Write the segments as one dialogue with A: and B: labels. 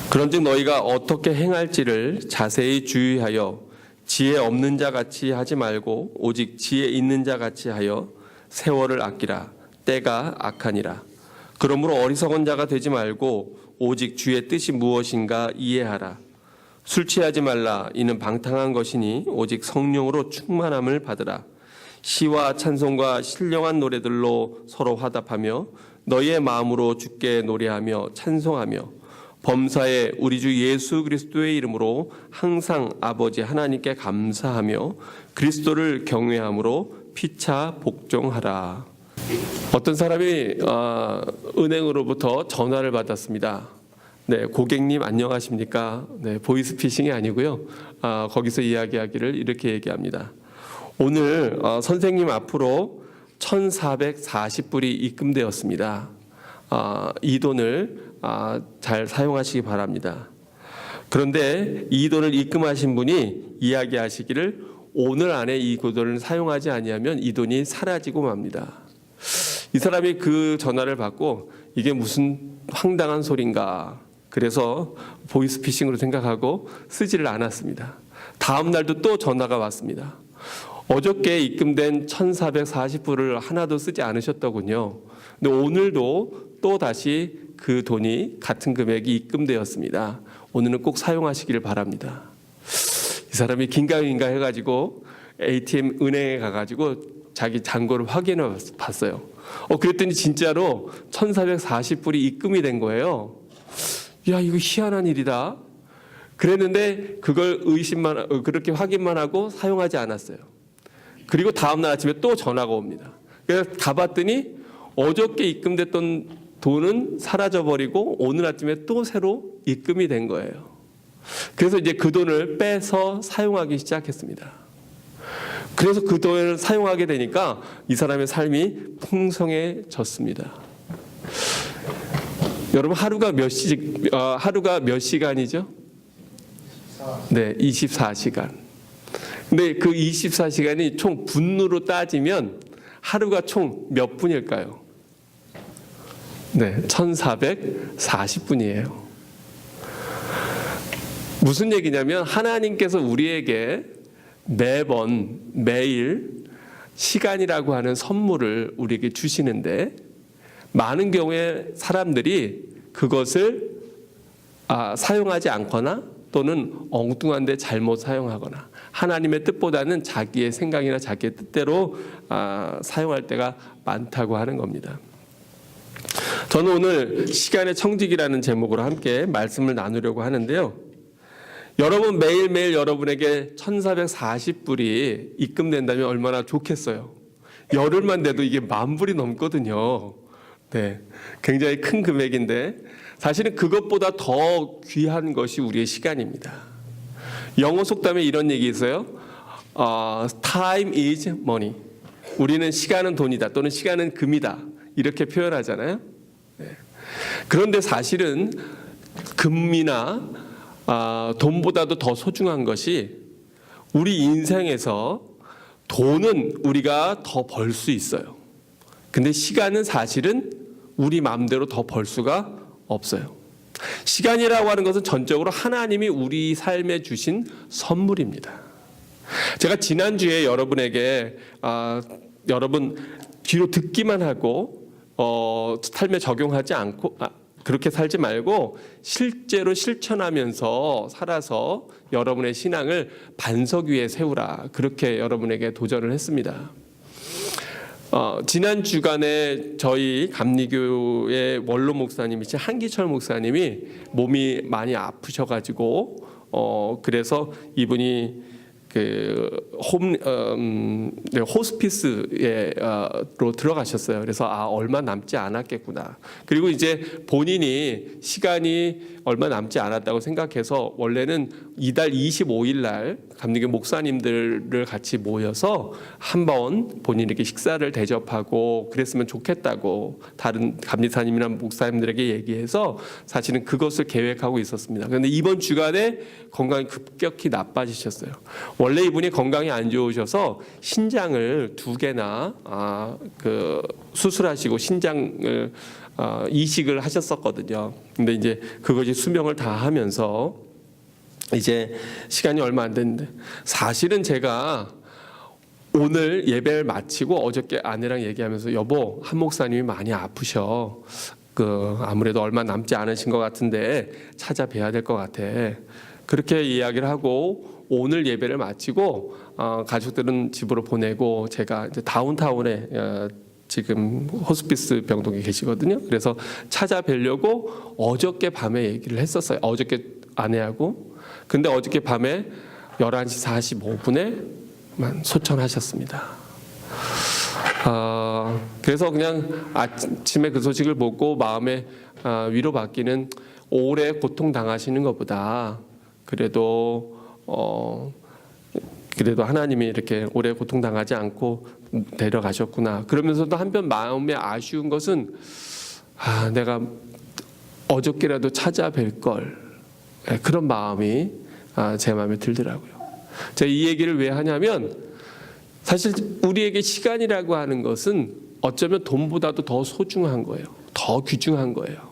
A: 그런즉 너희가 어떻게 행할지를 자세히 주의하여 지혜 없는 자 같이 하지 말고 오직 지혜 있는 자 같이 하여 세월을 아끼라. 때가 악하니라. 그러므로 어리석은 자가 되지 말고 오직 주의 뜻이 무엇인가 이해하라. 술 취하지 말라. 이는 방탕한 것이니 오직 성령으로 충만함을 받으라. 시와 찬송과 신령한 노래들로 서로 화답하며 너희의 마음으로 주께 노래하며 찬송하며 범사에 우리 주 예수 그리스도의 이름으로 항상 아버지 하나님께 감사하며 그리스도를 경외함으로 피차 복종하라. 어떤 사람이 은행으로부터 전화를 받았습니다. 네, 고객님 안녕하십니까? 네, 보이스피싱이 아니고요. 거기서 이야기하기를 이렇게 얘기합니다. 오늘 선생님 앞으로 1,440불이 입금되었습니다. 이 돈을 잘 사용하시기 바랍니다. 그런데 이 돈을 입금하신 분이 이야기하시기를 오늘 안에 이 돈을 사용하지 아니하면 이 돈이 사라지고 맙니다. 이 사람이 그 전화를 받고 이게 무슨 황당한 소린가, 그래서 보이스피싱으로 생각하고 쓰지를 않았습니다. 다음 날도 또 전화가 왔습니다. 어저께 입금된 1,440불을 하나도 쓰지 않으셨더군요. 근데 오늘도 또 다시 그 돈이 같은 금액이 입금되었습니다. 오늘은 꼭 사용하시기를 바랍니다. 이 사람이 긴가민가 해가지고 ATM 은행에 가가지고 자기 잔고를 확인해 봤어요. 그랬더니 진짜로 1,440불이 입금이 된 거예요. 야, 이거 희한한 일이다. 그랬는데 그걸 그렇게 확인만 하고 사용하지 않았어요. 그리고 다음날 아침에 또 전화가 옵니다. 그래서 가봤더니 어저께 입금됐던 돈은 사라져버리고 오늘 아침에 또 새로 입금이 된 거예요. 그래서 이제 그 돈을 빼서 사용하기 시작했습니다. 그래서 그 돈을 사용하게 되니까 이 사람의 삶이 풍성해졌습니다. 여러분, 하루가 몇 시간이죠? 네, 24시간. 근데 그 24시간이 총 분으로 따지면 하루가 총 몇 분일까요? 네, 1,440분이에요. 무슨 얘기냐면 하나님께서 우리에게 매일 시간이라고 하는 선물을 우리에게 주시는데 많은 경우에 사람들이 그것을 사용하지 않거나 또는 엉뚱한 데 잘못 사용하거나 하나님의 뜻보다는 자기의 생각이나 자기의 뜻대로 사용할 때가 많다고 하는 겁니다. 저는 오늘 시간의 청직이라는 제목으로 함께 말씀을 나누려고 하는데요. 여러분, 매일매일 여러분에게 1,440불이 입금된다면 얼마나 좋겠어요. 열흘만 돼도 이게 10,000불이 넘거든요. 네, 굉장히 큰 금액인데 사실은 그것보다 더 귀한 것이 우리의 시간입니다. 영어 속담에 이런 얘기 있어요. Time is money. 우리는 시간은 돈이다 또는 시간은 금이다 이렇게 표현하잖아요. 네. 그런데 사실은 금이나 돈보다도 더 소중한 것이 우리 인생에서 돈은 우리가 더 벌 수 있어요. 근데 시간은 사실은 우리 마음대로 더 벌 수가 없어요. 시간이라고 하는 것은 전적으로 하나님이 우리 삶에 주신 선물입니다. 제가 지난주에 여러분에게 여러분 귀로 듣기만 하고 삶에 적용하지 않고 그렇게 살지 말고 실제로 실천하면서 살아서 여러분의 신앙을 반석 위에 세우라, 그렇게 여러분에게 도전을 했습니다. 지난 주간에 저희 감리교의 원로 목사님이신 한기철 목사님이 몸이 많이 아프셔가지고 그래서 이분이 호스피스로 들어가셨어요. 그래서 얼마 남지 않았겠구나. 그리고 이제 본인이 시간이 얼마 남지 않았다고 생각해서 원래는 이달 25일 날 감리교 목사님들을 같이 모여서 한번 본인에게 식사를 대접하고 그랬으면 좋겠다고 다른 감리사님이나 목사님들에게 얘기해서 사실은 그것을 계획하고 있었습니다. 그런데 이번 주간에 건강이 급격히 나빠지셨어요. 원래 이분이 건강이 안 좋으셔서 신장을 2개나 수술하시고 신장을 이식을 하셨었거든요. 근데 이제 그것이 수명을 다 하면서 이제 시간이 얼마 안 됐는데, 사실은 제가 오늘 예배를 마치고 어저께 아내랑 얘기하면서 여보, 한 목사님이 많이 아프셔. 아무래도 얼마 남지 않으신 것 같은데 찾아뵈야 될 것 같아. 그렇게 이야기를 하고 오늘 예배를 마치고 가족들은 집으로 보내고 제가 이제 다운타운에 지금 호스피스 병동에 계시거든요. 그래서 찾아뵈려고 어저께 밤에 얘기를 했었어요. 어저께 아내하고. 근데 어저께 밤에 11시 45분에 소천하셨습니다. 그래서 그냥 아침에 그 소식을 보고 마음에 위로받기는, 오래 고통당하시는 것보다 그래도 하나님이 이렇게 오래 고통당하지 않고 데려가셨구나. 그러면서도 한편 마음에 아쉬운 것은 내가 어저께라도 찾아뵐 걸, 그런 마음이 제 마음에 들더라고요. 제가 이 얘기를 왜 하냐면, 사실 우리에게 시간이라고 하는 것은 어쩌면 돈보다도 더 소중한 거예요. 더 귀중한 거예요.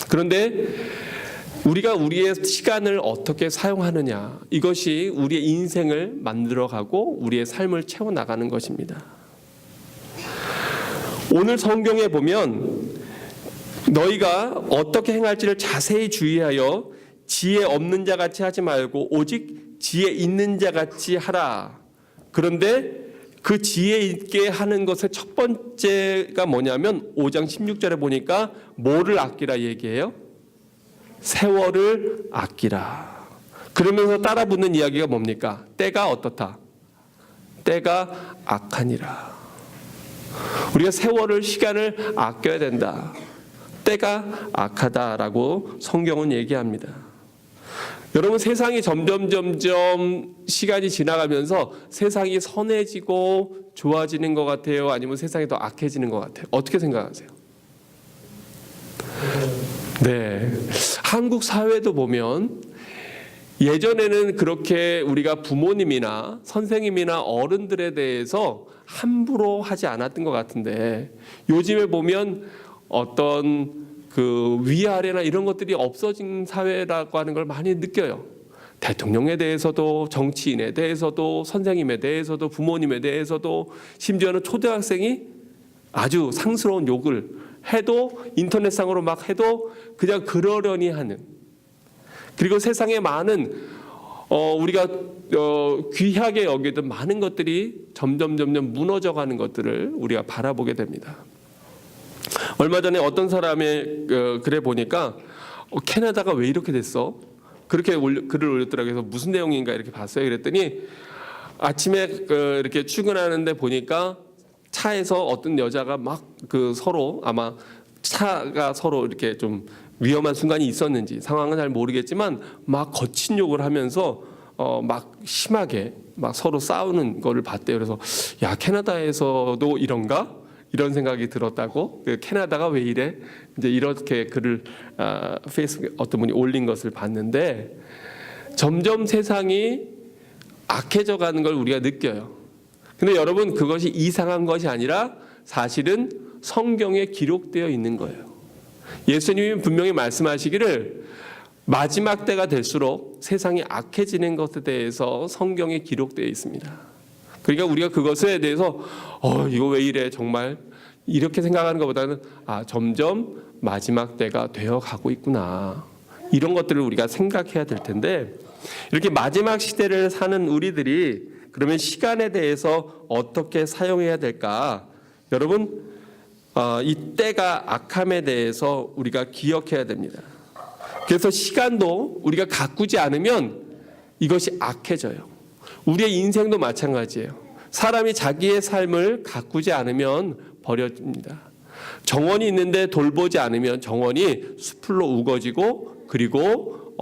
A: 그런데 우리가 우리의 시간을 어떻게 사용하느냐, 이것이 우리의 인생을 만들어가고 우리의 삶을 채워나가는 것입니다. 오늘 성경에 보면 너희가 어떻게 행할지를 자세히 주의하여 지혜 없는 자 같이 하지 말고 오직 지혜 있는 자 같이 하라. 그런데 그 지혜 있게 하는 것의 첫 번째가 뭐냐면 5장 16절에 보니까 뭐를 아끼라 얘기해요? 세월을 아끼라. 그러면서 따라 붙는 이야기가 뭡니까? 때가 어떻다? 때가 악하니라. 우리가 세월을, 시간을 아껴야 된다. 때가 악하다라고 성경은 얘기합니다. 여러분, 세상이 점점 시간이 지나가면서 세상이 선해지고 좋아지는 것 같아요? 아니면 세상이 더 악해지는 것 같아요? 어떻게 생각하세요? 네, 한국 사회도 보면 예전에는 그렇게 우리가 부모님이나 선생님이나 어른들에 대해서 함부로 하지 않았던 것 같은데, 요즘에 보면 어떤 위아래나 이런 것들이 없어진 사회라고 하는 걸 많이 느껴요. 대통령에 대해서도, 정치인에 대해서도, 선생님에 대해서도, 부모님에 대해서도, 심지어는 초등학생이 아주 상스러운 욕을 해도, 인터넷상으로 막 해도 그냥 그러려니 하는, 그리고 세상에 많은 우리가 귀하게 여기던 많은 것들이 점점 무너져가는 것들을 우리가 바라보게 됩니다. 얼마 전에 어떤 사람의 글에 보니까 캐나다가 왜 이렇게 됐어? 그렇게 글을 올렸더라고요. 그래서 무슨 내용인가 이렇게 봤어요. 그랬더니 아침에 이렇게 출근하는데 보니까 차에서 어떤 여자가 막 서로, 아마 차가 서로 이렇게 좀 위험한 순간이 있었는지 상황은 잘 모르겠지만 막 거친 욕을 하면서 막 심하게 막 서로 싸우는 거를 봤대요. 그래서 야, 캐나다에서도 이런가? 이런 생각이 들었다고. 캐나다가 왜 이래? 이제 이렇게 글을 페이스북에 어떤 분이 올린 것을 봤는데, 점점 세상이 악해져 가는 걸 우리가 느껴요. 근데 여러분, 그것이 이상한 것이 아니라 사실은 성경에 기록되어 있는 거예요. 예수님이 분명히 말씀하시기를 마지막 때가 될수록 세상이 악해지는 것에 대해서 성경에 기록되어 있습니다. 그러니까 우리가 그것에 대해서 이거 왜 이래 정말 이렇게 생각하는 것보다는 점점 마지막 때가 되어 가고 있구나, 이런 것들을 우리가 생각해야 될 텐데, 이렇게 마지막 시대를 사는 우리들이 그러면 시간에 대해서 어떻게 사용해야 될까? 여러분, 이 때가 악함에 대해서 우리가 기억해야 됩니다. 그래서 시간도 우리가 가꾸지 않으면 이것이 악해져요. 우리의 인생도 마찬가지예요. 사람이 자기의 삶을 가꾸지 않으면 버려집니다. 정원이 있는데 돌보지 않으면 정원이 수풀로 우거지고, 그리고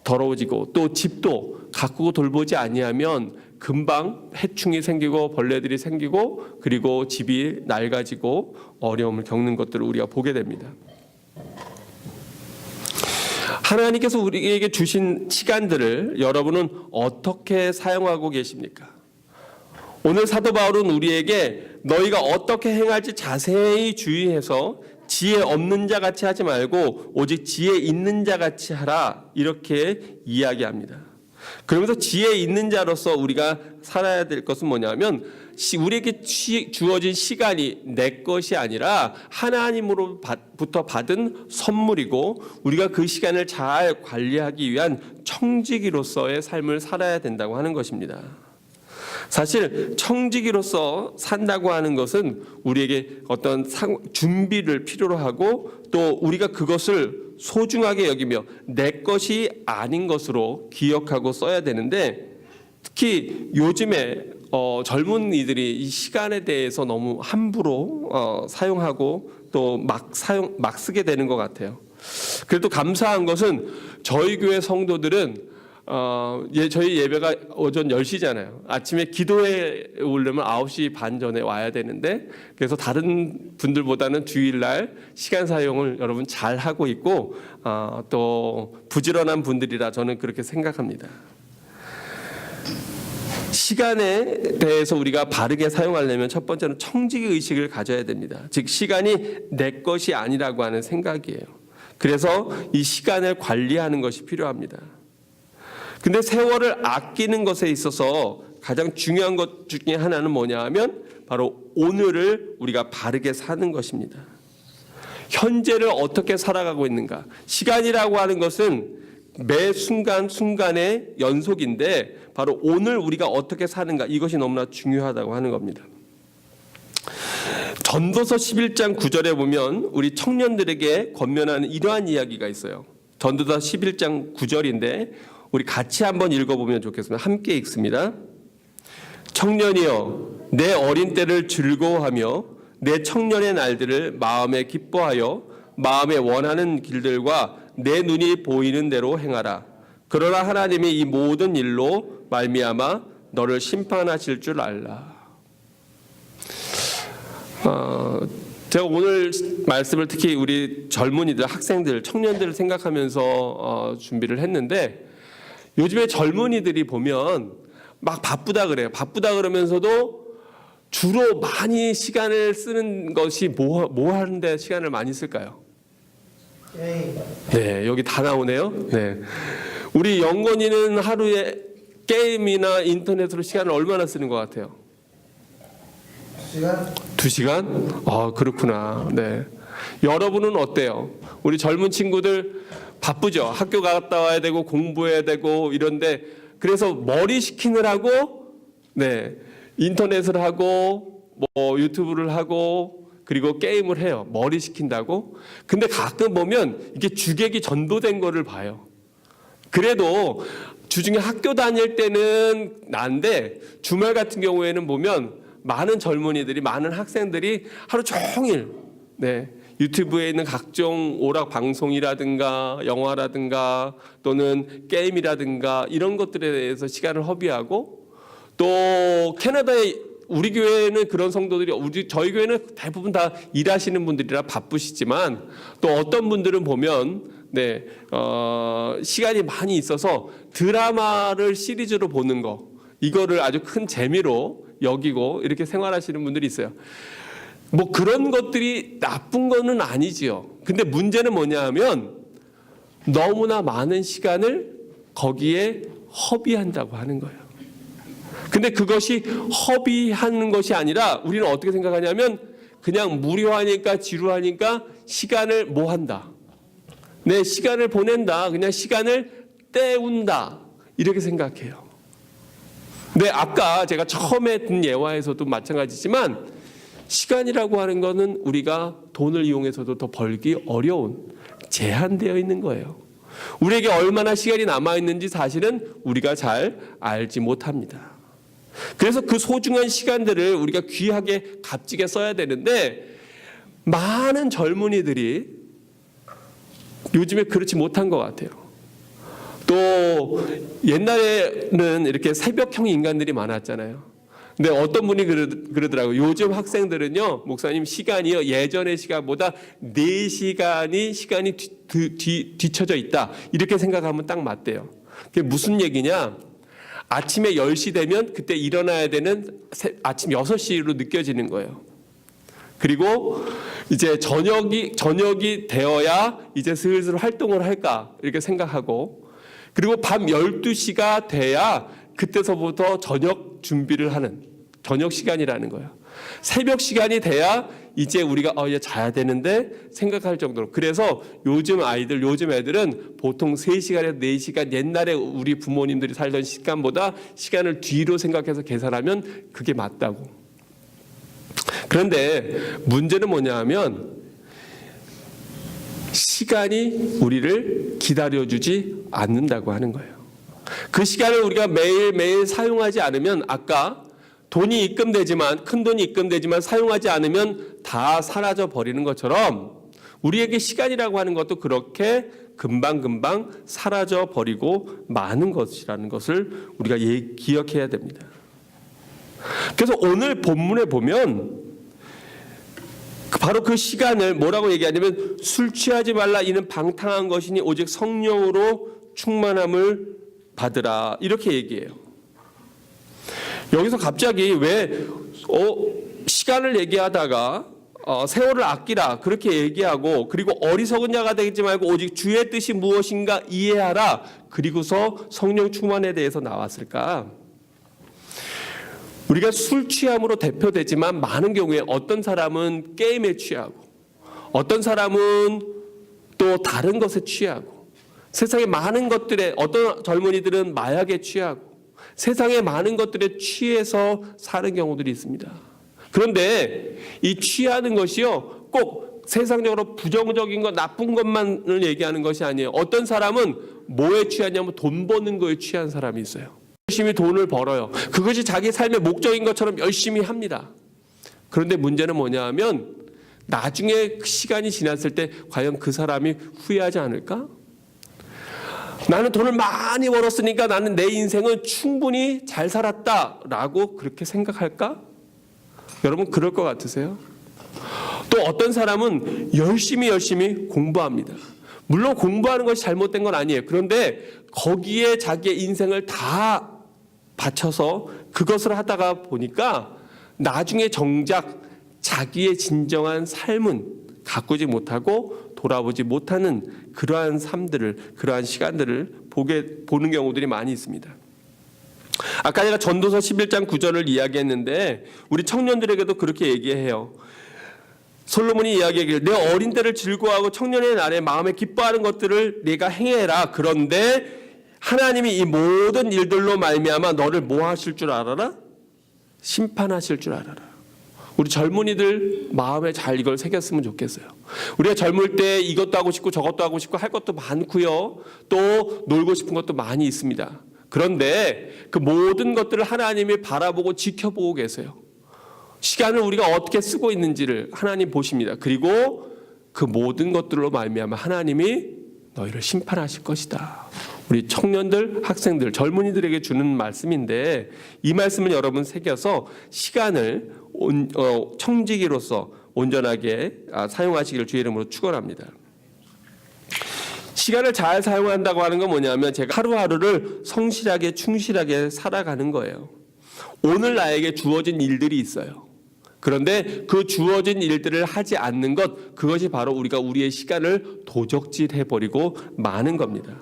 A: 더러워지고, 또 집도 가꾸고 돌보지 아니하면 금방 해충이 생기고 벌레들이 생기고, 그리고 집이 낡아지고 어려움을 겪는 것들을 우리가 보게 됩니다. 하나님께서 우리에게 주신 시간들을 여러분은 어떻게 사용하고 계십니까? 오늘 사도 바울은 우리에게 너희가 어떻게 행할지 자세히 주의해서 지혜 없는 자 같이 하지 말고 오직 지혜 있는 자 같이 하라, 이렇게 이야기합니다. 그러면서 지혜 있는 자로서 우리가 살아야 될 것은 뭐냐면 우리에게 주어진 시간이 내 것이 아니라 하나님으로부터 받은 선물이고 우리가 그 시간을 잘 관리하기 위한 청지기로서의 삶을 살아야 된다고 하는 것입니다. 사실 청지기로서 산다고 하는 것은 우리에게 어떤 준비를 필요로 하고 또 우리가 그것을 소중하게 여기며 내 것이 아닌 것으로 기억하고 써야 되는데, 특히 요즘에 젊은이들이 이 시간에 대해서 너무 함부로 사용하고 또 막 쓰게 되는 것 같아요. 그래도 감사한 것은 저희 교회 성도들은 저희 예배가 오전 10시잖아요. 아침에 기도에 오려면 9시 반 전에 와야 되는데, 그래서 다른 분들보다는 주일날 시간 사용을 여러분 잘 하고 있고 또 부지런한 분들이라 저는 그렇게 생각합니다. 시간에 대해서 우리가 바르게 사용하려면 첫 번째는 청지기 의식을 가져야 됩니다. 즉 시간이 내 것이 아니라고 하는 생각이에요. 그래서 이 시간을 관리하는 것이 필요합니다. 근데 세월을 아끼는 것에 있어서 가장 중요한 것 중에 하나는 뭐냐 하면 바로 오늘을 우리가 바르게 사는 것입니다. 현재를 어떻게 살아가고 있는가. 시간이라고 하는 것은 매 순간순간의 연속인데 바로 오늘 우리가 어떻게 사는가, 이것이 너무나 중요하다고 하는 겁니다. 전도서 11장 9절에 보면 우리 청년들에게 권면하는 이러한 이야기가 있어요. 전도서 11장 9절인데 우리 같이 한번 읽어보면 좋겠습니다. 함께 읽습니다. 청년이여, 내 어린 때를 즐거워하며 내 청년의 날들을 마음에 기뻐하여 마음에 원하는 길들과 내 눈이 보이는 대로 행하라. 그러나 하나님이 이 모든 일로 말미암아 너를 심판하실 줄 알라. 제가 오늘 말씀을 특히 우리 젊은이들, 학생들, 청년들을 생각하면서 준비를 했는데, 요즘에 젊은이들이 보면 막 바쁘다 그래요. 바쁘다 그러면서도 주로 많이 시간을 쓰는 것이 뭐 하는데 시간을 많이 쓸까요? 네, 여기 다 나오네요. 네, 우리 영건이는 하루에 게임이나 인터넷으로 시간을 얼마나 쓰는 것 같아요? 2시간? 2시간? 아, 그렇구나. 네. 여러분은 어때요? 우리 젊은 친구들 바쁘죠? 학교 갔다 와야 되고 공부해야 되고 이런데, 그래서 머리 식히느라고 네, 인터넷을 하고 뭐 유튜브를 하고 그리고 게임을 해요. 머리 식힌다고. 근데 가끔 보면 이게 주객이 전도된 거를 봐요. 그래도 주중에 학교 다닐 때는 난데 주말 같은 경우에는 보면 많은 젊은이들이, 많은 학생들이 하루 종일 네, 유튜브에 있는 각종 오락 방송이라든가 영화라든가 또는 게임이라든가 이런 것들에 대해서 시간을 허비하고, 또 캐나다에 우리 교회는 그런 성도들이, 저희 교회는 대부분 다 일하시는 분들이라 바쁘시지만 또 어떤 분들은 보면 네, 시간이 많이 있어서 드라마를 시리즈로 보는 거, 이거를 아주 큰 재미로 여기고 이렇게 생활하시는 분들이 있어요. 뭐 그런 것들이 나쁜 거는 아니지요. 근데 문제는 뭐냐 하면 너무나 많은 시간을 거기에 허비한다고 하는 거예요. 근데 그것이 허비하는 것이 아니라 우리는 어떻게 생각하냐면 그냥 무료하니까 지루하니까 시간을 뭐 한다. 내 시간을 보낸다. 그냥 시간을 때운다. 이렇게 생각해요. 근데 아까 제가 처음에 든 예화에서도 마찬가지지만 시간이라고 하는 거는 우리가 돈을 이용해서도 더 벌기 어려운, 제한되어 있는 거예요. 우리에게 얼마나 시간이 남아있는지 사실은 우리가 잘 알지 못합니다. 그래서 그 소중한 시간들을 우리가 귀하게 값지게 써야 되는데 많은 젊은이들이 요즘에 그렇지 못한 것 같아요. 또 옛날에는 이렇게 새벽형 인간들이 많았잖아요. 근데 어떤 분이 그러더라고요. 요즘 학생들은요, 목사님 시간이요, 예전의 시간보다 4시간이 시간이 뒤쳐져 있다. 이렇게 생각하면 딱 맞대요. 그게 무슨 얘기냐? 아침에 10시 되면 그때 일어나야 되는 아침 6시로 느껴지는 거예요. 그리고 이제 저녁이 되어야 이제 슬슬 활동을 할까 이렇게 생각하고, 그리고 밤 12시가 돼야 그때서부터 저녁 준비를 하는 저녁 시간이라는 거예요. 새벽 시간이 돼야 이제 우리가 이제 자야 되는데 생각할 정도로. 그래서 요즘 애들은 보통 3시간에서 4시간, 옛날에 우리 부모님들이 살던 시간보다 시간을 뒤로 생각해서 계산하면 그게 맞다고. 그런데 문제는 뭐냐 하면 시간이 우리를 기다려주지 않는다고 하는 거예요. 그 시간을 우리가 매일매일 사용하지 않으면, 아까 돈이 입금되지만, 큰 돈이 입금되지만 사용하지 않으면 다 사라져 버리는 것처럼 우리에게 시간이라고 하는 것도 그렇게 금방금방 사라져 버리고 마는 것이라는 것을 우리가 기억해야 됩니다. 그래서 오늘 본문에 보면 바로 그 시간을 뭐라고 얘기하냐면, 술 취하지 말라, 이는 방탕한 것이니 오직 성령으로 충만함을 받으라, 이렇게 얘기해요. 여기서 갑자기 왜 시간을 얘기하다가 세월을 아끼라 그렇게 얘기하고, 그리고 어리석은 자가 되지 말고 오직 주의 뜻이 무엇인가 이해하라, 그리고서 성령 충만에 대해서 나왔을까? 우리가 술 취함으로 대표되지만 많은 경우에 어떤 사람은 게임에 취하고, 어떤 사람은 또 다른 것에 취하고, 세상의 많은 것들에, 어떤 젊은이들은 마약에 취하고, 세상의 많은 것들에 취해서 사는 경우들이 있습니다. 그런데 이 취하는 것이요, 꼭 세상적으로 부정적인 것, 나쁜 것만을 얘기하는 것이 아니에요. 어떤 사람은 뭐에 취하냐면 돈 버는 거에 취한 사람이 있어요. 열심히 돈을 벌어요. 그것이 자기 삶의 목적인 것처럼 열심히 합니다. 그런데 문제는 뭐냐 하면 나중에 시간이 지났을 때 과연 그 사람이 후회하지 않을까? 나는 돈을 많이 벌었으니까 나는 내 인생은 충분히 잘 살았다라고 그렇게 생각할까? 여러분 그럴 것 같으세요? 또 어떤 사람은 열심히 공부합니다. 물론 공부하는 것이 잘못된 건 아니에요. 그런데 거기에 자기의 인생을 다 바쳐서 그것을 하다가 보니까 나중에 정작 자기의 진정한 삶은 가꾸지 못하고 돌아보지 못하는 그러한 삶들을, 그러한 시간들을 보는 경우들이 많이 있습니다. 아까 제가 전도서 11장 9절을 이야기했는데 우리 청년들에게도 그렇게 얘기해요. 솔로몬이 이야기하기를 내 어린 때를 즐거워하고 청년의 날에 마음에 기뻐하는 것들을 네가 행해라. 그런데 하나님이 이 모든 일들로 말미암아 너를 뭐 하실 줄 알아라? 심판하실 줄 알아라. 우리 젊은이들 마음에 잘 이걸 새겼으면 좋겠어요. 우리가 젊을 때 이것도 하고 싶고 저것도 하고 싶고 할 것도 많고요. 또 놀고 싶은 것도 많이 있습니다. 그런데 그 모든 것들을 하나님이 바라보고 지켜보고 계세요. 시간을 우리가 어떻게 쓰고 있는지를 하나님 보십니다. 그리고 그 모든 것들로 말미암아 하나님이 너희를 심판하실 것이다. 우리 청년들, 학생들, 젊은이들에게 주는 말씀인데 이 말씀을 여러분 새겨서 시간을 청지기로서 온전하게 사용하시기를 주의 이름으로 축원합니다. 시간을 잘 사용한다고 하는 건 뭐냐면 제가 하루하루를 성실하게 충실하게 살아가는 거예요. 오늘 나에게 주어진 일들이 있어요. 그런데 그 주어진 일들을 하지 않는 것, 그것이 바로 우리가 우리의 시간을 도적질해버리고 마는 겁니다.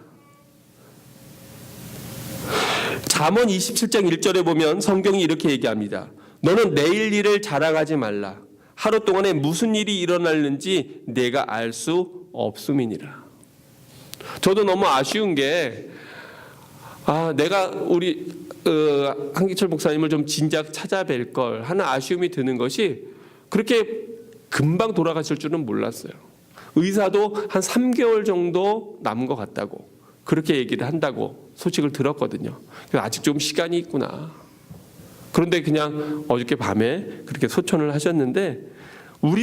A: 잠언 27장 1절에 보면 성경이 이렇게 얘기합니다. 너는 내일 일을 자랑하지 말라. 하루 동안에 무슨 일이 일어날는지 내가 알 수 없음이니라. 저도 너무 아쉬운 게 내가 우리 한기철 목사님을 좀 진작 찾아뵐 걸 하는 아쉬움이 드는 것이 그렇게 금방 돌아가실 줄은 몰랐어요. 의사도 한 3개월 정도 남은 것 같다고 그렇게 얘기를 한다고 소식을 들었거든요. 아직 좀 시간이 있구나. 그런데 그냥 어저께 밤에 그렇게 소천을 하셨는데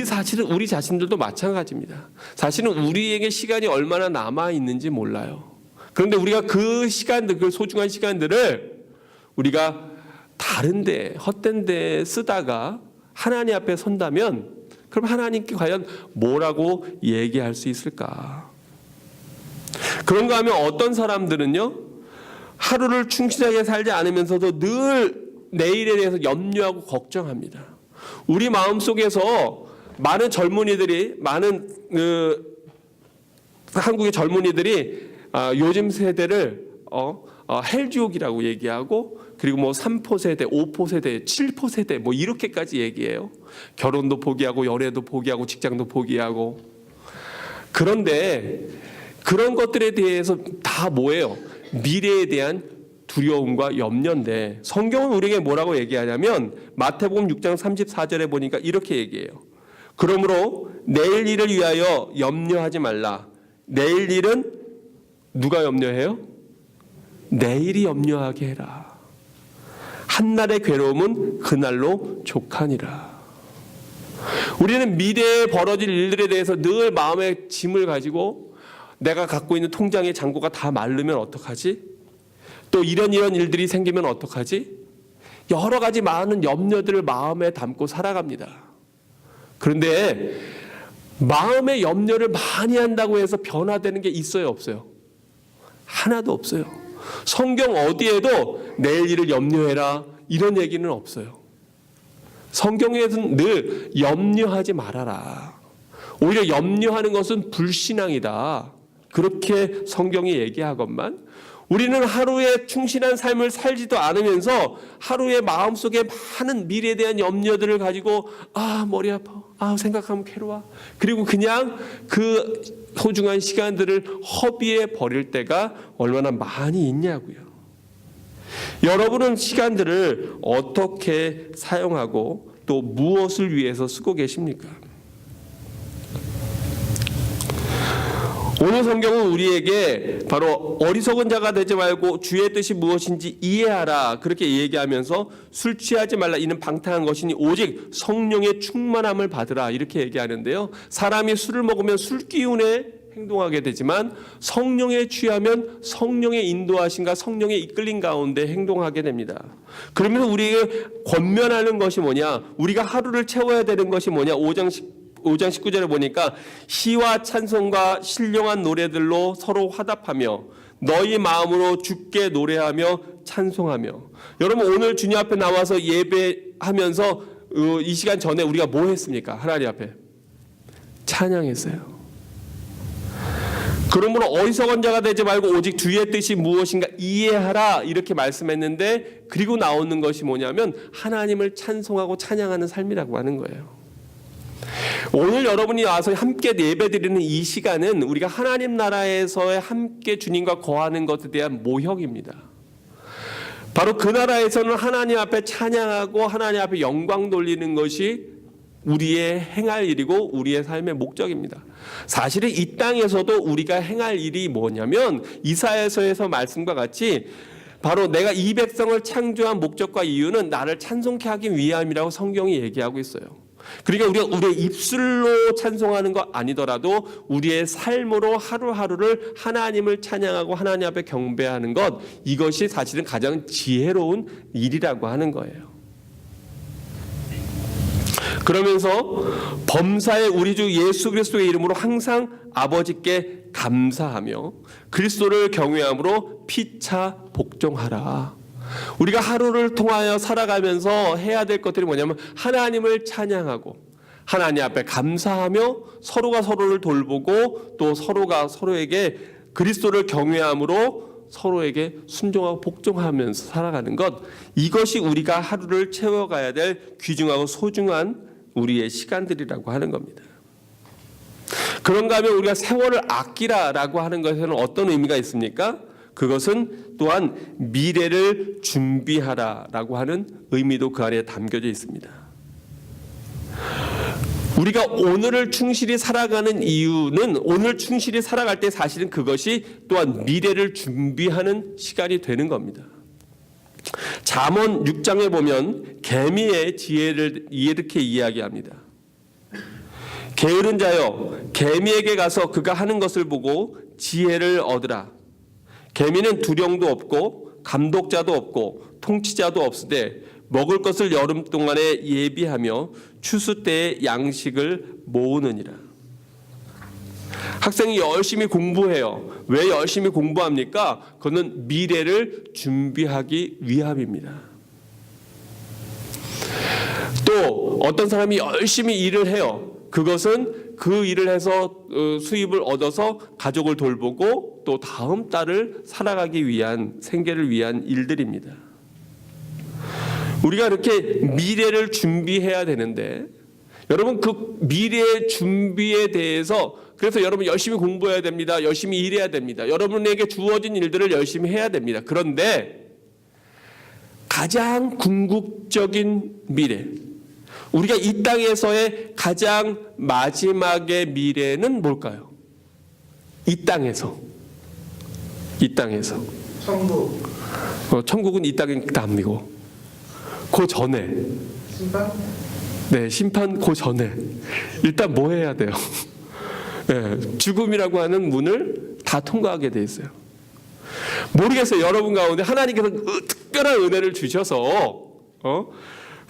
A: 사실은 우리 자신들도 마찬가지입니다. 사실은 우리에게 시간이 얼마나 남아 있는지 몰라요. 그런데 우리가 그 시간들, 그 소중한 시간들을 우리가 다른데 헛된 데 쓰다가 하나님 앞에 선다면 그럼 하나님께 과연 뭐라고 얘기할 수 있을까? 그런가 하면 어떤 사람들은요, 하루를 충실하게 살지 않으면서도 늘 내일에 대해서 염려하고 걱정합니다. 우리 마음속에서 많은 젊은이들이, 한국의 젊은이들이 요즘 세대를 헬지옥이라고 얘기하고, 그리고 뭐 3포 세대, 5포 세대, 7포 세대 뭐 이렇게까지 얘기해요. 결혼도 포기하고 연애도 포기하고 직장도 포기하고. 그런데 그런 것들에 대해서 다 뭐예요? 미래에 대한 두려움과 염려인데, 성경은 우리에게 뭐라고 얘기하냐면 마태복음 6장 34절에 보니까 이렇게 얘기해요. 그러므로 내일 일을 위하여 염려하지 말라. 내일 일은 누가 염려해요? 내일이 염려하게 해라. 한날의 괴로움은 그날로 족하니라. 우리는 미래에 벌어질 일들에 대해서 늘 마음의 짐을 가지고, 내가 갖고 있는 통장의 잔고가 다 마르면 어떡하지? 또 이런 일들이 생기면 어떡하지? 여러 가지 많은 염려들을 마음에 담고 살아갑니다. 그런데 마음의 염려를 많이 한다고 해서 변화되는 게 있어요, 없어요? 하나도 없어요. 성경 어디에도 내일 일을 염려해라 이런 얘기는 없어요. 성경에서는 늘 염려하지 말아라. 오히려 염려하는 것은 불신앙이다. 그렇게 성경이 얘기하건만, 우리는 하루에 충실한 삶을 살지도 않으면서 하루에 마음속에 많은 미래에 대한 염려들을 가지고 머리 아파, 생각하면 괴로워, 그리고 그냥 그 소중한 시간들을 허비에 버릴 때가 얼마나 많이 있냐고요. 여러분은 시간들을 어떻게 사용하고 또 무엇을 위해서 쓰고 계십니까? 오늘 성경은 우리에게 바로 어리석은 자가 되지 말고 주의 뜻이 무엇인지 이해하라 그렇게 얘기하면서 술 취하지 말라 이는 방탕한 것이니 오직 성령의 충만함을 받으라 이렇게 얘기하는데요. 사람이 술을 먹으면 술 기운에 행동하게 되지만 성령에 취하면 성령의 인도하심과 성령의 이끌림 가운데 행동하게 됩니다. 그러면서 우리에게 권면하는 것이 뭐냐, 우리가 하루를 채워야 되는 것이 뭐냐, 5장 19절에 보니까 시와 찬송과 신령한 노래들로 서로 화답하며 너희 마음으로 주께 노래하며 찬송하며. 여러분 오늘 주님 앞에 나와서 예배하면서 이 시간 전에 우리가 뭐 했습니까? 하나님 앞에 찬양했어요. 그러므로 어리석은 자가 되지 말고 오직 주의 뜻이 무엇인가 이해하라 이렇게 말씀했는데, 그리고 나오는 것이 뭐냐면 하나님을 찬송하고 찬양하는 삶이라고 하는 거예요. 오늘 여러분이 와서 함께 예배드리는 이 시간은 우리가 하나님 나라에서의 함께 주님과 거하는 것에 대한 모형입니다. 바로 그 나라에서는 하나님 앞에 찬양하고 하나님 앞에 영광 돌리는 것이 우리의 행할 일이고 우리의 삶의 목적입니다. 사실은 이 땅에서도 우리가 행할 일이 뭐냐면 이사야서에서 말씀과 같이 바로 내가 이 백성을 창조한 목적과 이유는 나를 찬송케 하기 위함이라고 성경이 얘기하고 있어요. 그러니까 우리가 우리의 입술로 찬송하는 것 아니더라도 우리의 삶으로 하루하루를 하나님을 찬양하고 하나님 앞에 경배하는 것, 이것이 사실은 가장 지혜로운 일이라고 하는 거예요. 그러면서 범사의 우리 주 예수 그리스도의 이름으로 항상 아버지께 감사하며 그리스도를 경외함으로 피차 복종하라. 우리가 하루를 통하여 살아가면서 해야 될 것들이 뭐냐면 하나님을 찬양하고 하나님 앞에 감사하며 서로가 서로를 돌보고 또 서로가 서로에게 그리스도를 경외함으로 서로에게 순종하고 복종하면서 살아가는 것, 이것이 우리가 하루를 채워가야 될 귀중하고 소중한 우리의 시간들이라고 하는 겁니다. 그런가 하면 우리가 세월을 아끼라라고 하는 것에는 어떤 의미가 있습니까? 그것은 또한 미래를 준비하라라고 하는 의미도 그 안에 담겨져 있습니다. 우리가 오늘을 충실히 살아가는 이유는 오늘 충실히 살아갈 때 사실은 그것이 또한 미래를 준비하는 시간이 되는 겁니다. 잠언 6장에 보면 개미의 지혜를 이렇게 이야기합니다. 게으른 자여 개미에게 가서 그가 하는 것을 보고 지혜를 얻으라. 개미는 두령도 없고 감독자도 없고 통치자도 없으되 먹을 것을 여름 동안에 예비하며 추수 때에 양식을 모으느니라. 학생이 열심히 공부해요. 왜 열심히 공부합니까? 그거는 미래를 준비하기 위함입니다. 또 어떤 사람이 열심히 일을 해요. 그것은 그 일을 해서 수입을 얻어서 가족을 돌보고 또 다음 달을 살아가기 위한, 생계를 위한 일들입니다. 우리가 이렇게 미래를 준비해야 되는데, 여러분 그 미래의 준비에 대해서, 그래서 여러분 열심히 공부해야 됩니다. 열심히 일해야 됩니다. 여러분에게 주어진 일들을 열심히 해야 됩니다. 그런데 가장 궁극적인 미래, 우리가 이 땅에서의 가장 마지막의 미래는 뭘까요? 이 땅에서.
B: 천국.
A: 천국은 이 땅이 아니고 그 전에.
B: 심판?
A: 네, 심판 그 전에 일단 뭐 해야 돼요? 네, 죽음이라고 하는 문을 다 통과하게 돼 있어요. 모르겠어요. 여러분 가운데 하나님께서 특별한 은혜를 주셔서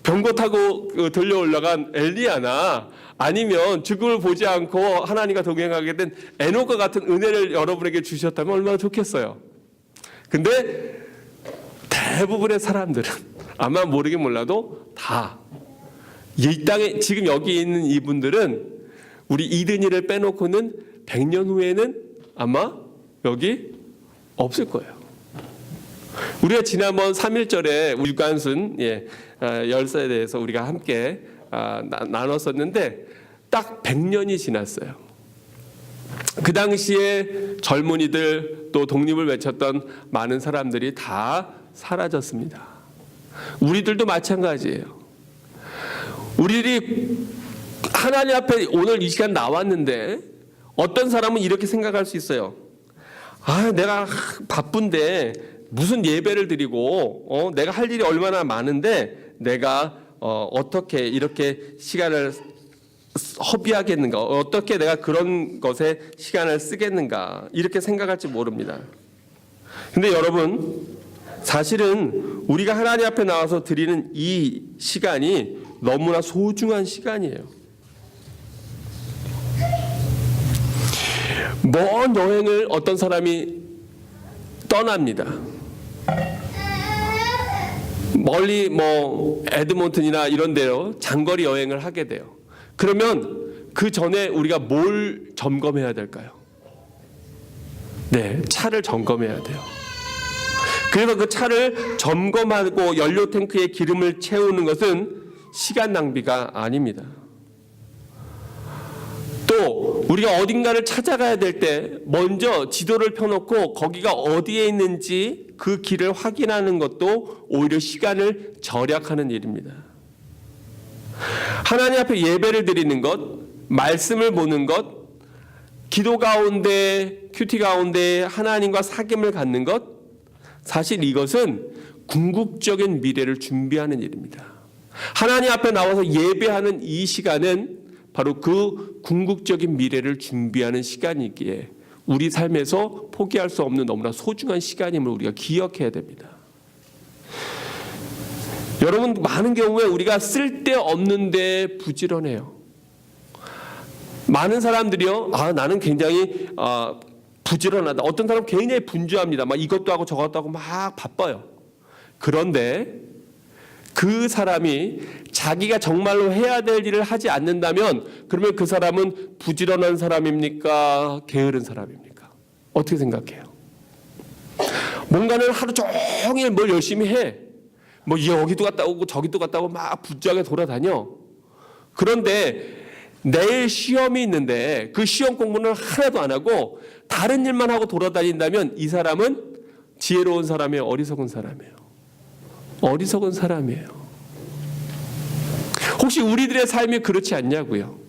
A: 병거 타고 들려 올라간 엘리야나 아니면 죽음을 보지 않고 하나님과 동행하게 된 에녹과 같은 은혜를 여러분에게 주셨다면 얼마나 좋겠어요. 근데 대부분의 사람들은 아마 모르긴 몰라도 다 이 땅에 지금 여기 있는 이분들은 우리 이든이를 빼놓고는 100년 후에는 아마 여기 없을 거예요. 우리가 지난번 3.1절에 유관순 열사에 대해서 우리가 함께 나눴었는데 딱 100년이 지났어요. 그 당시에 젊은이들 또 독립을 외쳤던 많은 사람들이 다 사라졌습니다. 우리들도 마찬가지예요. 우리들이 하나님 앞에 오늘 이 시간 나왔는데 어떤 사람은 이렇게 생각할 수 있어요. 내가 바쁜데 무슨 예배를 드리고 내가 할 일이 얼마나 많은데 내가 어떻게 이렇게 시간을 허비하겠는가, 어떻게 내가 그런 것에 시간을 쓰겠는가, 이렇게 생각할지 모릅니다. 근데 여러분, 사실은 우리가 하나님 앞에 나와서 드리는 이 시간이 너무나 소중한 시간이에요. 먼 여행을 어떤 사람이 떠납니다. 멀리 에드몬튼이나 이런 데로 장거리 여행을 하게 돼요. 그러면 그 전에 우리가 뭘 점검해야 될까요? 네, 차를 점검해야 돼요. 그래서 그 차를 점검하고 연료 탱크에 기름을 채우는 것은 시간 낭비가 아닙니다. 또 우리가 어딘가를 찾아가야 될 때 먼저 지도를 펴놓고 거기가 어디에 있는지 그 길을 확인하는 것도 오히려 시간을 절약하는 일입니다. 하나님 앞에 예배를 드리는 것, 말씀을 보는 것, 기도 가운데, 큐티 가운데 하나님과 사귐을 갖는 것, 사실 이것은 궁극적인 미래를 준비하는 일입니다. 하나님 앞에 나와서 예배하는 이 시간은 바로 그 궁극적인 미래를 준비하는 시간이기에 우리 삶에서 포기할 수 없는 너무나 소중한 시간임을 우리가 기억해야 됩니다. 여러분, 많은 경우에 우리가 쓸데없는데 부지런해요. 많은 사람들이요, 나는 굉장히 부지런하다. 어떤 사람은 굉장히 분주합니다. 막 이것도 하고 저것도 하고 막 바빠요. 그런데 그 사람이 자기가 정말로 해야 될 일을 하지 않는다면 그러면 그 사람은 부지런한 사람입니까? 게으른 사람입니까? 어떻게 생각해요? 뭔가는 하루 종일 뭘 열심히 해. 여기도 갔다 오고 저기도 갔다 오고 막 부지하게 돌아다녀. 그런데 내일 시험이 있는데 그 시험 공부는 하나도 안 하고 다른 일만 하고 돌아다닌다면 이 사람은 지혜로운 사람이에요? 어리석은 사람이에요? 어리석은 사람이에요. 혹시 우리들의 삶이 그렇지 않냐고요?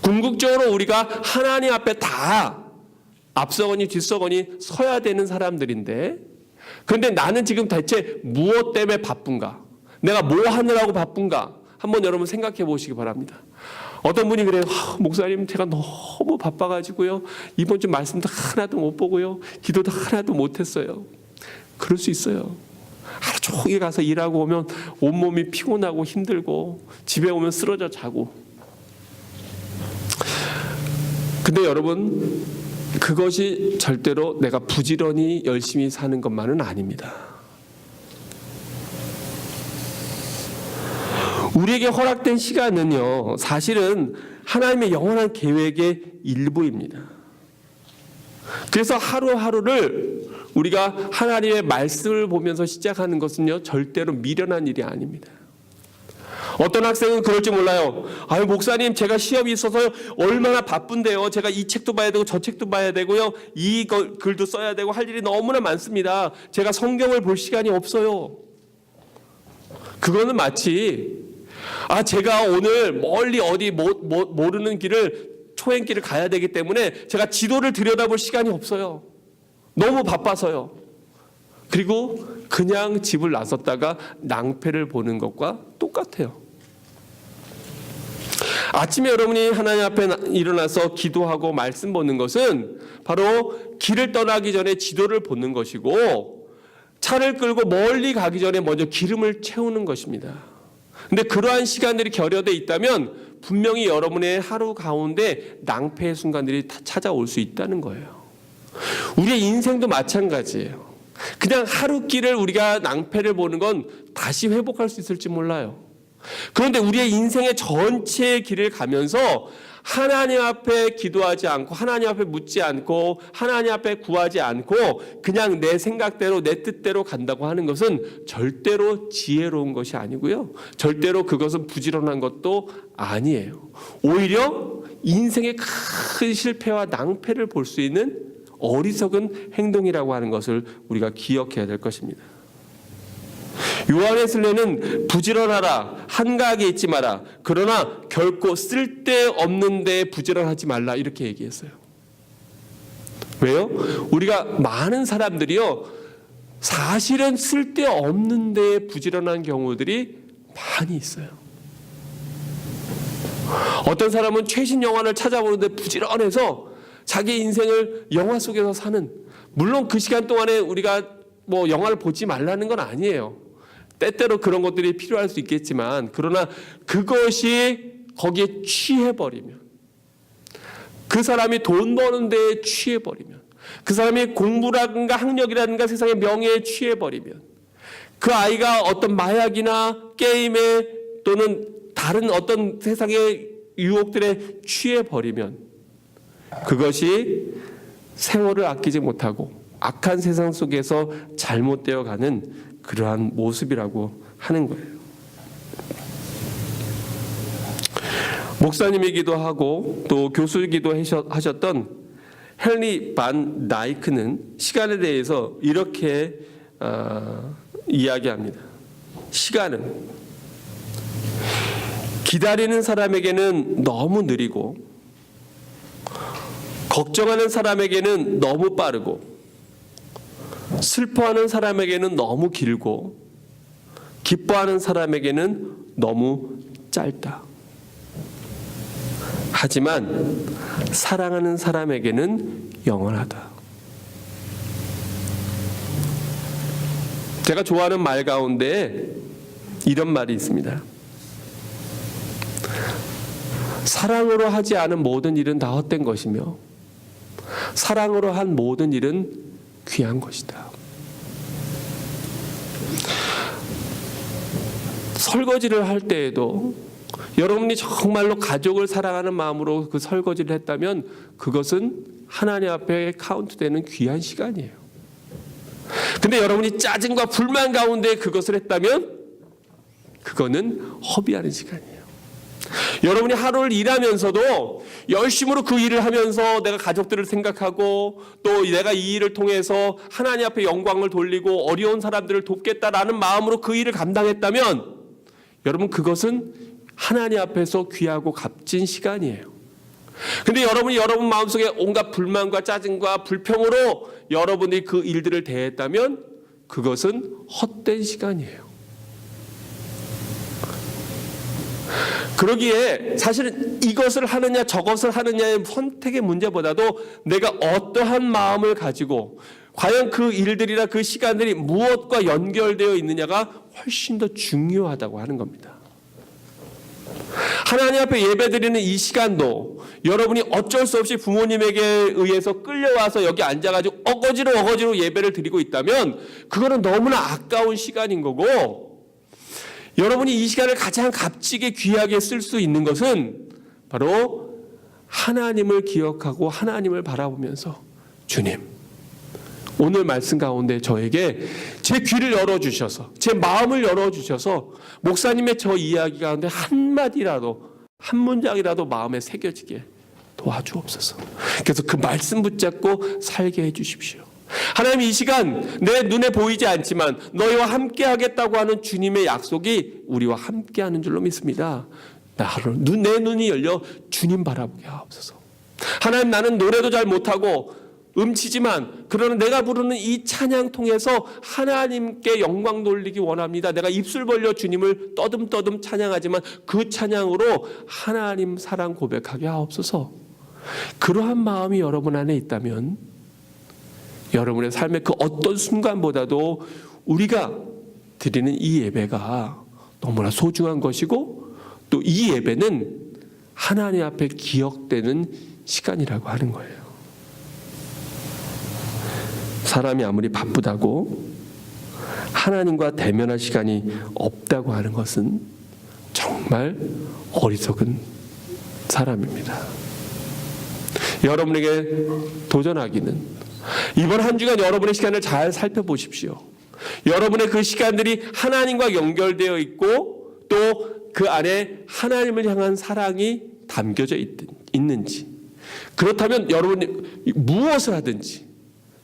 A: 궁극적으로 우리가 하나님 앞에 다 앞서거니 뒤서거니 서야 되는 사람들인데, 그런데 나는 지금 대체 무엇 때문에 바쁜가? 내가 뭐 하느라고 바쁜가? 한번 여러분 생각해 보시기 바랍니다. 어떤 분이 그래요. 목사님, 제가 너무 바빠가지고요, 이번 주 말씀도 하나도 못 보고요, 기도도 하나도 못했어요. 그럴 수 있어요. 하루 종일 가서 일하고 오면 온몸이 피곤하고 힘들고 집에 오면 쓰러져 자고. 근데 여러분, 그것이 절대로 내가 부지런히 열심히 사는 것만은 아닙니다. 우리에게 허락된 시간은요, 사실은 하나님의 영원한 계획의 일부입니다. 그래서 하루하루를 우리가 하나님의 말씀을 보면서 시작하는 것은요, 절대로 미련한 일이 아닙니다. 어떤 학생은 그럴지 몰라요. 아유, 목사님, 제가 시험이 있어서 얼마나 바쁜데요. 제가 이 책도 봐야 되고 저 책도 봐야 되고요. 이 글도 써야 되고 할 일이 너무나 많습니다. 제가 성경을 볼 시간이 없어요. 그거는 마치 제가 오늘 멀리 어디 모르는 길을 초행길을 가야 되기 때문에 제가 지도를 들여다볼 시간이 없어요. 너무 바빠서요. 그리고 그냥 집을 나섰다가 낭패를 보는 것과 똑같아요. 아침에 여러분이 하나님 앞에 일어나서 기도하고 말씀 보는 것은 바로 길을 떠나기 전에 지도를 보는 것이고, 차를 끌고 멀리 가기 전에 먼저 기름을 채우는 것입니다. 근데 그러한 시간들이 결여되어 있다면 분명히 여러분의 하루 가운데 낭패의 순간들이 다 찾아올 수 있다는 거예요. 우리의 인생도 마찬가지예요. 그냥 하루 길을 우리가 낭패를 보는 건 다시 회복할 수 있을지 몰라요. 그런데 우리의 인생의 전체의 길을 가면서 하나님 앞에 기도하지 않고, 하나님 앞에 묻지 않고, 하나님 앞에 구하지 않고 그냥 내 생각대로 내 뜻대로 간다고 하는 것은 절대로 지혜로운 것이 아니고요, 절대로 그것은 부지런한 것도 아니에요. 오히려 인생의 큰 실패와 낭패를 볼 수 있는 어리석은 행동이라고 하는 것을 우리가 기억해야 될 것입니다. 요한웨슬레는 부지런하라, 한가하게 있지 마라, 그러나 결코 쓸데없는 데 부지런하지 말라, 이렇게 얘기했어요. 왜요? 우리가 많은 사람들이요, 사실은 쓸데없는 데 부지런한 경우들이 많이 있어요. 어떤 사람은 최신 영화를 찾아보는데 부지런해서 자기 인생을 영화 속에서 사는, 물론 그 시간 동안에 우리가 영화를 보지 말라는 건 아니에요. 때때로 그런 것들이 필요할 수 있겠지만, 그러나 그것이 거기에 취해버리면, 그 사람이 돈 버는 데에 취해버리면, 그 사람이 공부라든가 학력이라든가 세상의 명예에 취해버리면, 그 아이가 어떤 마약이나 게임에 또는 다른 어떤 세상의 유혹들에 취해버리면, 그것이 세월을 아끼지 못하고 악한 세상 속에서 잘못되어 가는 그러한 모습이라고 하는 거예요. 목사님이기도 하고 또 교수이기도 하셨던 헨리 반 다이크는 시간에 대해서 이렇게 이야기합니다. 시간은 기다리는 사람에게는 너무 느리고, 걱정하는 사람에게는 너무 빠르고, 슬퍼하는 사람에게는 너무 길고, 기뻐하는 사람에게는 너무 짧다. 하지만 사랑하는 사람에게는 영원하다. 제가 좋아하는 말 가운데 이런 말이 있습니다. 사랑으로 하지 않은 모든 일은 다 헛된 것이며, 사랑으로 한 모든 일은 귀한 것이다. 설거지를 할 때에도 여러분이 정말로 가족을 사랑하는 마음으로 그 설거지를 했다면 그것은 하나님 앞에 카운트되는 귀한 시간이에요. 근데 여러분이 짜증과 불만 가운데 그것을 했다면 그거는 허비하는 시간이에요. 여러분이 하루를 일하면서도 열심으로 그 일을 하면서 내가 가족들을 생각하고 또 내가 이 일을 통해서 하나님 앞에 영광을 돌리고 어려운 사람들을 돕겠다라는 마음으로 그 일을 감당했다면 여러분, 그것은 하나님 앞에서 귀하고 값진 시간이에요. 근데 여러분이 여러분 마음속에 온갖 불만과 짜증과 불평으로 여러분이 그 일들을 대했다면 그것은 헛된 시간이에요. 그러기에 사실은 이것을 하느냐 저것을 하느냐의 선택의 문제보다도 내가 어떠한 마음을 가지고 과연 그 일들이나 그 시간들이 무엇과 연결되어 있느냐가 훨씬 더 중요하다고 하는 겁니다. 하나님 앞에 예배드리는 이 시간도 여러분이 어쩔 수 없이 부모님에게 의해서 끌려와서 여기 앉아가지고 어거지로 예배를 드리고 있다면 그거는 너무나 아까운 시간인 거고, 여러분이 이 시간을 가장 값지게 귀하게 쓸 수 있는 것은 바로 하나님을 기억하고 하나님을 바라보면서, 주님, 오늘 말씀 가운데 저에게 제 귀를 열어주셔서, 제 마음을 열어주셔서 목사님의 저 이야기 가운데 한마디라도, 한 문장이라도 마음에 새겨지게 도와주옵소서. 그래서 그 말씀 붙잡고 살게 해주십시오. 하나님, 이 시간 내 눈에 보이지 않지만 너희와 함께 하겠다고 하는 주님의 약속이 우리와 함께 하는 줄로 믿습니다. 내 눈이 열려 주님 바라보게 하옵소서. 하나님, 나는 노래도 잘 못하고 음치지만 그러나 내가 부르는 이 찬양 통해서 하나님께 영광 돌리기 원합니다. 내가 입술 벌려 주님을 떠듬떠듬 찬양하지만 그 찬양으로 하나님 사랑 고백하게 하옵소서. 그러한 마음이 여러분 안에 있다면 여러분의 삶의 그 어떤 순간보다도 우리가 드리는 이 예배가 너무나 소중한 것이고, 또 이 예배는 하나님 앞에 기억되는 시간이라고 하는 거예요. 사람이 아무리 바쁘다고 하나님과 대면할 시간이 없다고 하는 것은 정말 어리석은 사람입니다. 여러분에게 도전하기는, 이번 한 주간 여러분의 시간을 잘 살펴보십시오. 여러분의 그 시간들이 하나님과 연결되어 있고 또 그 안에 하나님을 향한 사랑이 담겨져 있는지, 그렇다면 여러분이 무엇을 하든지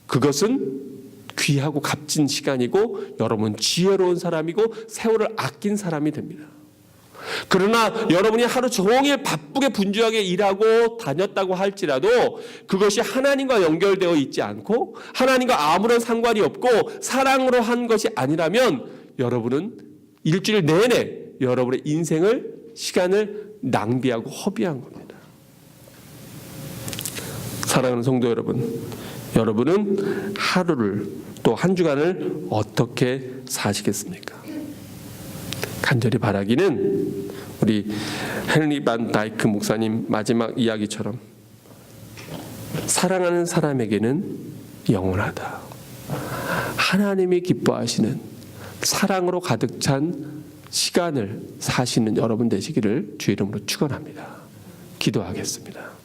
A: 그것은 귀하고 값진 시간이고 여러분 지혜로운 사람이고 세월을 아낀 사람이 됩니다. 그러나 여러분이 하루 종일 바쁘게 분주하게 일하고 다녔다고 할지라도 그것이 하나님과 연결되어 있지 않고 하나님과 아무런 상관이 없고 사랑으로 한 것이 아니라면 여러분은 일주일 내내 여러분의 시간을 낭비하고 허비한 겁니다. 사랑하는 성도 여러분, 여러분은 하루를 또 한 주간을 어떻게 사시겠습니까? 간절히 바라기는 우리 헨리 반 다이크 목사님 마지막 이야기처럼 사랑하는 사람에게는 영원하다. 하나님이 기뻐하시는 사랑으로 가득 찬 시간을 사시는 여러분 되시기를 주의 이름으로 축원합니다. 기도하겠습니다.